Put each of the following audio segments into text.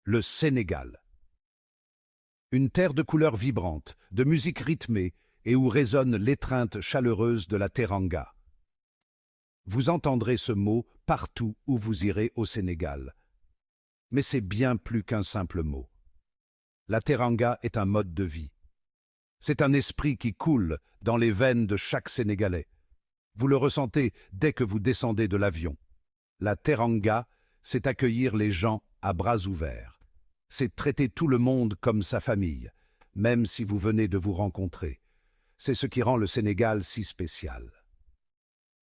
le Sénégal. Une terre de couleurs vibrantes, de musique rythmée et où résonne l'étreinte chaleureuse de la teranga. Vous entendrez ce mot partout où vous irez au Sénégal. Mais c'est bien plus qu'un simple mot. La teranga est un mode de vie. C'est un esprit qui coule dans les veines de chaque Sénégalais. Vous le ressentez dès que vous descendez de l'avion. La teranga, c'est accueillir les gens à bras ouverts. C'est traiter tout le monde comme sa famille, même si vous venez de vous rencontrer. C'est ce qui rend le Sénégal si spécial.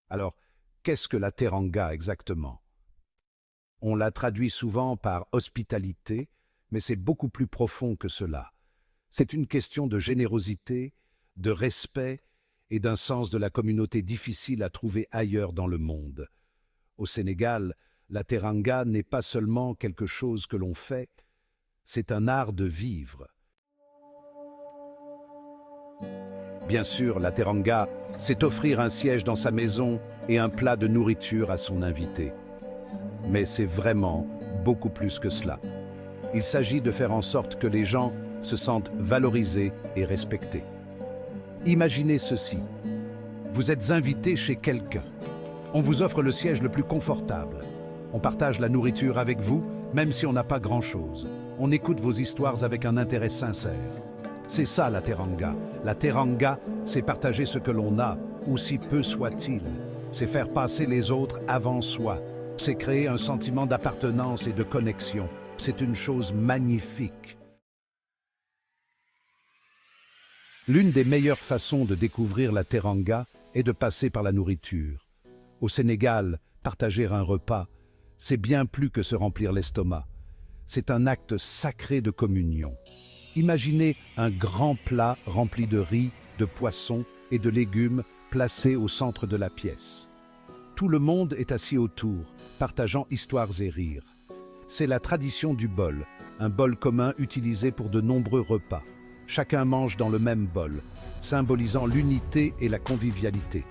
Alors, qu'est-ce que la teranga exactement? On la traduit souvent par hospitalité, mais c'est beaucoup plus profond que cela. C'est une question de générosité, de respect et d'un sens de la communauté difficile à trouver ailleurs dans le monde. Au Sénégal, la teranga n'est pas seulement quelque chose que l'on fait, c'est un art de vivre. Bien sûr, la teranga, c'est offrir un siège dans sa maison et un plat de nourriture à son invité. Mais c'est vraiment beaucoup plus que cela. Il s'agit de faire en sorte que les gens se sentent valorisés et respectés. Imaginez ceci. Vous êtes invité chez quelqu'un. On vous offre le siège le plus confortable. On partage la nourriture avec vous, même si on n'a pas grand-chose. On écoute vos histoires avec un intérêt sincère. C'est ça la teranga. La teranga, c'est partager ce que l'on a, aussi peu soit-il. C'est faire passer les autres avant soi. C'est créer un sentiment d'appartenance et de connexion. C'est une chose magnifique. L'une des meilleures façons de découvrir la teranga est de passer par la nourriture. Au Sénégal, partager un repas, c'est bien plus que se remplir l'estomac. C'est un acte sacré de communion. Imaginez un grand plat rempli de riz, de poissons et de légumes placé au centre de la pièce. Tout le monde est assis autour, partageant histoires et rires. C'est la tradition du bol, un bol commun utilisé pour de nombreux repas. Chacun mange dans le même bol, symbolisant l'unité et la convivialité.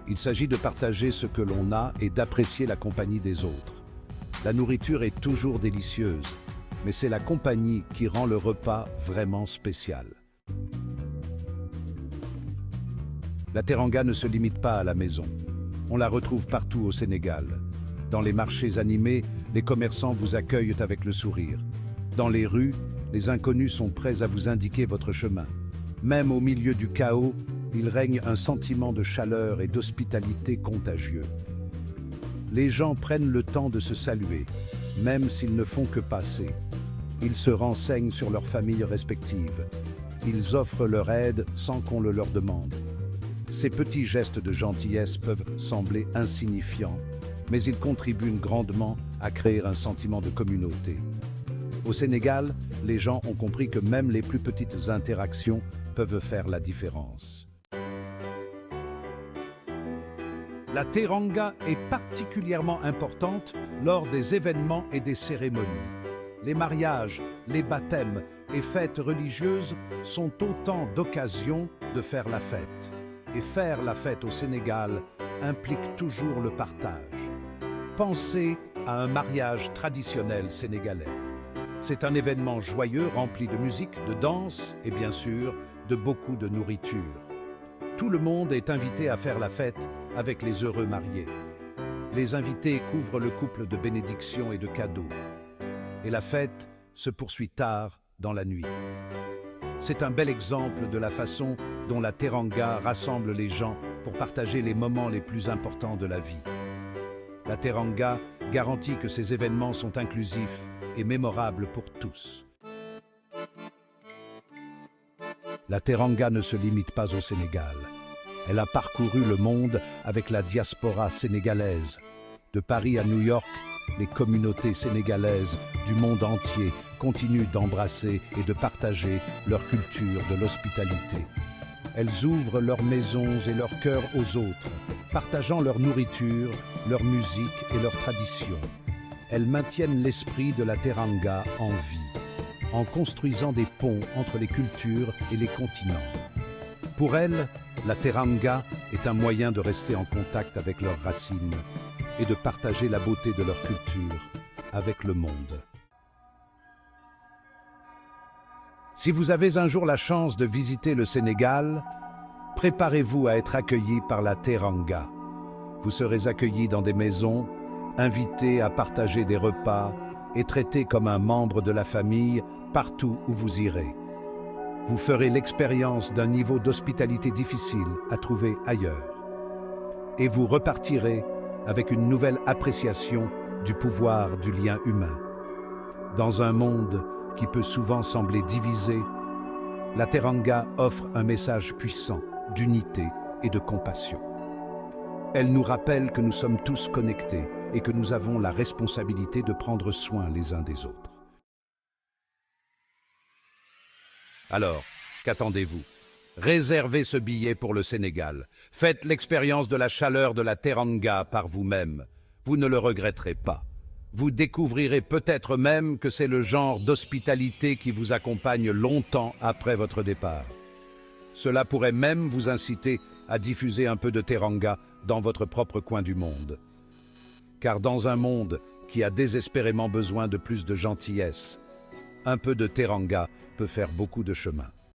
Il s'agit de partager ce que l'on a et d'apprécier la compagnie des autres. La nourriture est toujours délicieuse, mais c'est la compagnie qui rend le repas vraiment spécial. La teranga ne se limite pas à la maison. On la retrouve partout au Sénégal. Dans les marchés animés, les commerçants vous accueillent avec le sourire. Dans les rues, les inconnus sont prêts à vous indiquer votre chemin. Même au milieu du chaos, il règne un sentiment de chaleur et d'hospitalité contagieux. Les gens prennent le temps de se saluer, même s'ils ne font que passer. Ils se renseignent sur leurs familles respectives. Ils offrent leur aide sans qu'on le leur demande. Ces petits gestes de gentillesse peuvent sembler insignifiants, mais ils contribuent grandement à créer un sentiment de communauté. Au Sénégal, les gens ont compris que même les plus petites interactions peuvent faire la différence. La teranga est particulièrement importante lors des événements et des cérémonies. Les mariages, les baptêmes et fêtes religieuses sont autant d'occasions de faire la fête. Et faire la fête au Sénégal implique toujours le partage. Pensez à un mariage traditionnel sénégalais. C'est un événement joyeux rempli de musique, de danse et bien sûr de beaucoup de nourriture. Tout le monde est invité à faire la fête avec les heureux mariés. Les invités couvrent le couple de bénédictions et de cadeaux. Et la fête se poursuit tard dans la nuit. C'est un bel exemple de la façon dont la teranga rassemble les gens pour partager les moments les plus importants de la vie. La teranga garantit que ces événements sont inclusifs et mémorables pour tous. La teranga ne se limite pas au Sénégal. Elle a parcouru le monde avec la diaspora sénégalaise. De Paris à New York, les communautés sénégalaises du monde entier continuent d'embrasser et de partager leur culture de l'hospitalité. Elles ouvrent leurs maisons et leurs cœurs aux autres, partageant leur nourriture, leur musique et leurs traditions. Elles maintiennent l'esprit de la teranga en vie, en construisant des ponts entre les cultures et les continents. Pour elles, la teranga est un moyen de rester en contact avec leurs racines et de partager la beauté de leur culture avec le monde. Si vous avez un jour la chance de visiter le Sénégal, préparez-vous à être accueilli par la Teranga. Vous serez accueilli dans des maisons, invité à partager des repas et traité comme un membre de la famille partout où vous irez. Vous ferez l'expérience d'un niveau d'hospitalité difficile à trouver ailleurs. Et vous repartirez avec une nouvelle appréciation du pouvoir du lien humain. Dans un monde qui peut souvent sembler divisé, la Teranga offre un message puissant d'unité et de compassion. Elle nous rappelle que nous sommes tous connectés et que nous avons la responsabilité de prendre soin les uns des autres. Alors, qu'attendez-vous? Réservez ce billet pour le Sénégal. Faites l'expérience de la chaleur de la Teranga par vous-même. Vous ne le regretterez pas. Vous découvrirez peut-être même que c'est le genre d'hospitalité qui vous accompagne longtemps après votre départ. Cela pourrait même vous inciter à diffuser un peu de Teranga dans votre propre coin du monde. Car dans un monde qui a désespérément besoin de plus de gentillesse, un peu de Teranga peut faire beaucoup de chemin.